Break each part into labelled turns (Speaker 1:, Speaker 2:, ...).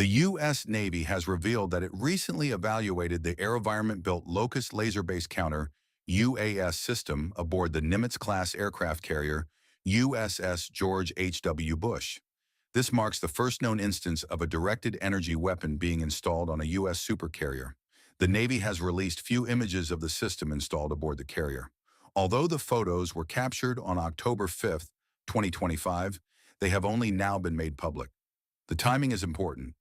Speaker 1: The U.S. Navy has revealed that it recently evaluated the AeroVironment-built LOCUST laser-based counter-UAS system aboard the Nimitz-class aircraft carrier USS George H.W. Bush. This marks the first known instance of a directed energy weapon being installed on a U.S. supercarrier. The Navy has released few images of the system installed aboard the carrier. Although the photos were captured on October 5, 2025, they have only now been made public. The timing is important.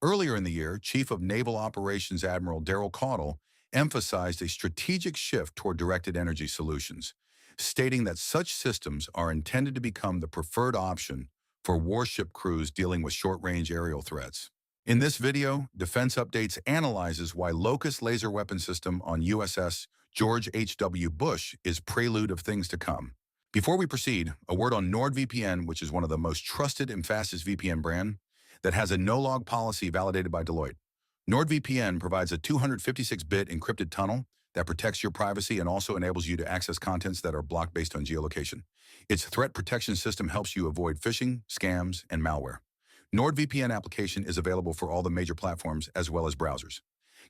Speaker 1: Earlier in the year, Chief of Naval Operations Admiral Daryl Caudle emphasized a strategic shift toward directed energy solutions, stating that such systems are intended to become the preferred option for warship crews dealing with short-range aerial threats. In this video, Defense Updates analyzes why LOCUST Laser Weapon System on USS George H.W. Bush is prelude of things to come. Before we proceed, a word on NordVPN, which is one of the most trusted and fastest VPN brand that has a no-log policy validated by Deloitte. NordVPN provides a 256-bit encrypted tunnel that protects your privacy and also enables you to access contents that are blocked based on geolocation. Its threat protection system helps you avoid phishing, scams, and malware. NordVPN application is available for all the major platforms as well as browsers.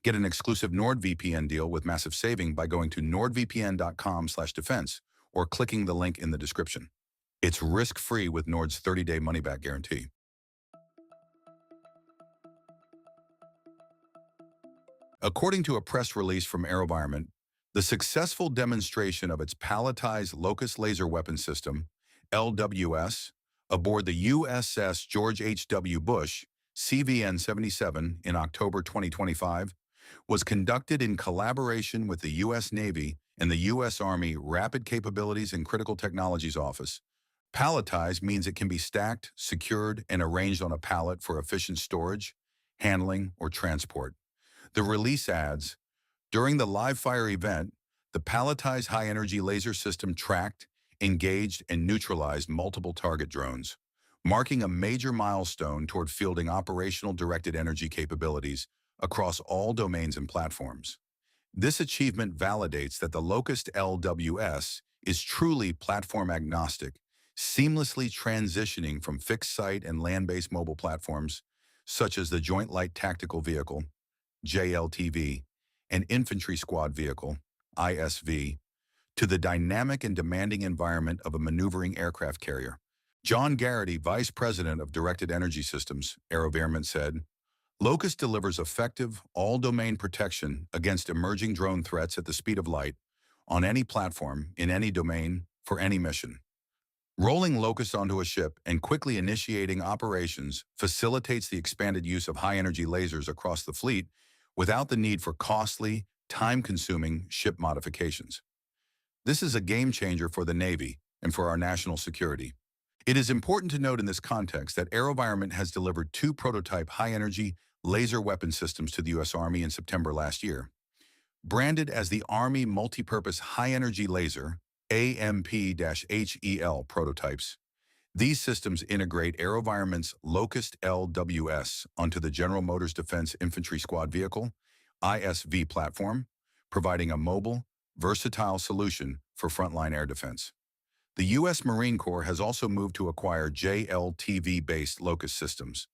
Speaker 1: Get an exclusive NordVPN deal with massive saving by going to nordvpn.com/defense or clicking the link in the description. It's risk-free with Nord's 30-day money-back guarantee. According to a press release from AeroVironment, the successful demonstration of its palletized LOCUST Laser Weapon System, LWS, aboard the USS George H.W. Bush, CVN-77, in October 2025, was conducted in collaboration with the U.S. Navy and the U.S. Army Rapid Capabilities and Critical Technologies Office. Palletized means it can be stacked, secured, and arranged on a pallet for efficient storage, handling, or transport. The release adds, during the live-fire event, the palletized high-energy laser system tracked, engaged, and neutralized multiple target drones, marking a major milestone toward fielding operational directed energy capabilities across all domains and platforms. This achievement validates that the LOCUST LWS is truly platform agnostic, seamlessly transitioning from fixed-site and land-based mobile platforms, such as the Joint Light Tactical Vehicle, JLTV, and Infantry Squad Vehicle, ISV, to the dynamic and demanding environment of a maneuvering aircraft carrier. John Garrity, Vice President of Directed Energy Systems, AeroVironment, said, LOCUST delivers effective, all-domain protection against emerging drone threats at the speed of light, on any platform, in any domain, for any mission. Rolling LOCUST onto a ship and quickly initiating operations facilitates the expanded use of high-energy lasers across the fleet without the need for costly, time-consuming ship modifications. This is a game-changer for the Navy and for our national security. It is important to note in this context that AeroVironment has delivered 2 prototype high-energy laser weapon systems to the U.S. Army in September last year. Branded as the Army Multipurpose High-Energy Laser, AMP-HEL prototypes, these systems integrate AeroVironment's LOCUST LWS onto the General Motors Defense Infantry Squad Vehicle, ISV platform, providing a mobile, versatile solution for frontline air defense. The U.S. Marine Corps has also moved to acquire JLTV-based LOCUST systems.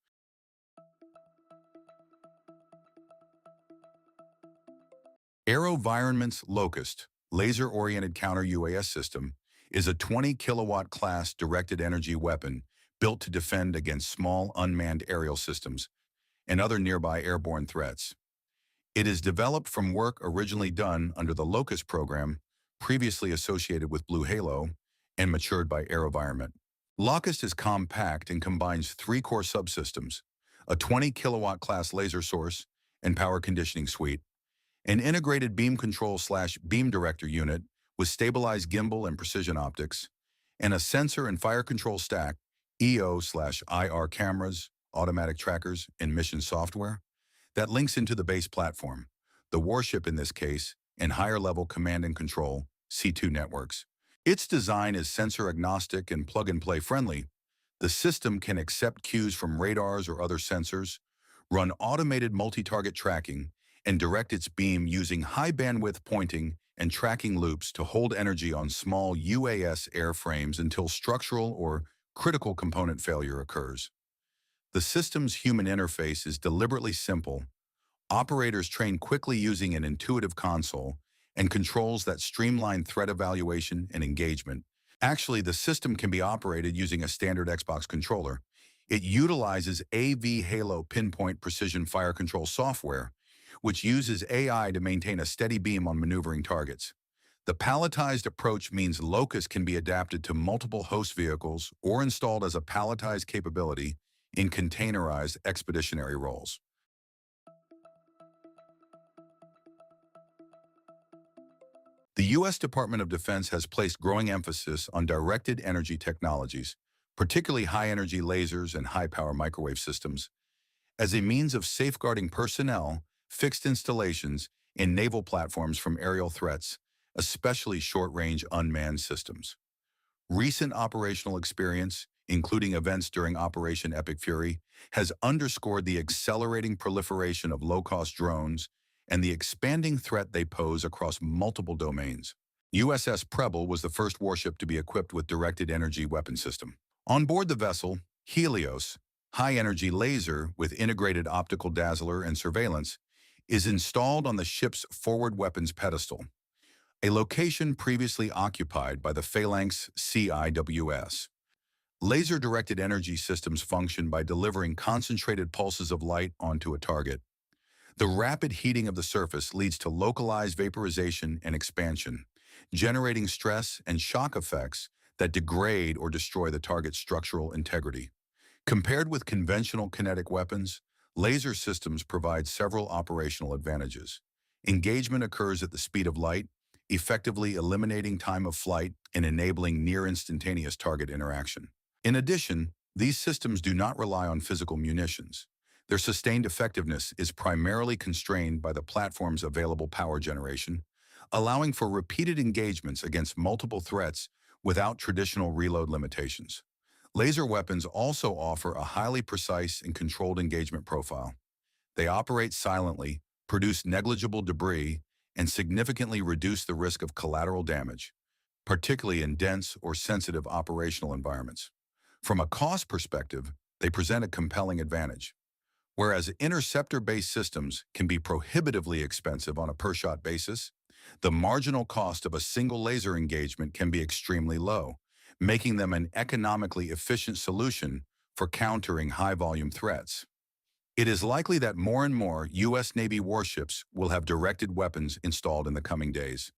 Speaker 1: AeroVironment's LOCUST, laser-oriented counter-UAS system, is a 20-kilowatt class directed energy weapon built to defend against small unmanned aerial systems and other nearby airborne threats. It is developed from work originally done under the LOCUST program, previously associated with Blue Halo, and matured by AeroVironment. LOCUST is compact and combines 3 core subsystems, a 20-kilowatt class laser source and power conditioning suite, an integrated beam control/beam director unit with stabilized gimbal and precision optics, and a sensor and fire control stack, EO/IR cameras, automatic trackers, and mission software that links into the base platform, the warship in this case, and higher-level command and control, C2 networks. Its design is sensor-agnostic and plug-and-play friendly. The system can accept cues from radars or other sensors, run automated multi-target tracking, and direct its beam using high-bandwidth pointing and tracking loops to hold energy on small UAS airframes until structural or critical component failure occurs. The system's human interface is deliberately simple. Operators train quickly using an intuitive console and controls that streamline threat evaluation and engagement. Actually, the system can be operated using a standard Xbox controller. It utilizes AV Halo Pinpoint Precision Fire Control software, which uses AI to maintain a steady beam on maneuvering targets. The palletized approach means LOCUST can be adapted to multiple host vehicles or installed as a palletized capability in containerized expeditionary roles. The U.S. Department of Defense has placed growing emphasis on directed energy technologies, particularly high-energy lasers and high-power microwave systems, as a means of safeguarding personnel, fixed installations, and naval platforms from aerial threats, especially short-range unmanned systems. Recent operational experience, including events during Operation Epic Fury, has underscored the accelerating proliferation of low-cost drones and the expanding threat they pose across multiple domains. USS Preble was the first warship to be equipped with directed energy weapon system. On board the vessel, Helios, high-energy laser with integrated optical dazzler and surveillance, is installed on the ship's forward weapons pedestal, a location previously occupied by the Phalanx CIWS. Laser-directed energy systems function by delivering concentrated pulses of light onto a target. The rapid heating of the surface leads to localized vaporization and expansion, generating stress and shock effects that degrade or destroy the target's structural integrity. Compared with conventional kinetic weapons, laser systems provide several operational advantages. Engagement occurs at the speed of light, effectively eliminating time of flight and enabling near-instantaneous target interaction. In addition, these systems do not rely on physical munitions. Their sustained effectiveness is primarily constrained by the platform's available power generation, allowing for repeated engagements against multiple threats without traditional reload limitations. Laser weapons also offer a highly precise and controlled engagement profile. They operate silently, produce negligible debris, and significantly reduce the risk of collateral damage, particularly in dense or sensitive operational environments. From a cost perspective, they present a compelling advantage. Whereas interceptor-based systems can be prohibitively expensive on a per-shot basis, the marginal cost of a single laser engagement can be extremely low, making them an economically efficient solution for countering high-volume threats. It is likely that more and more U.S. Navy warships will have directed weapons installed in the coming days.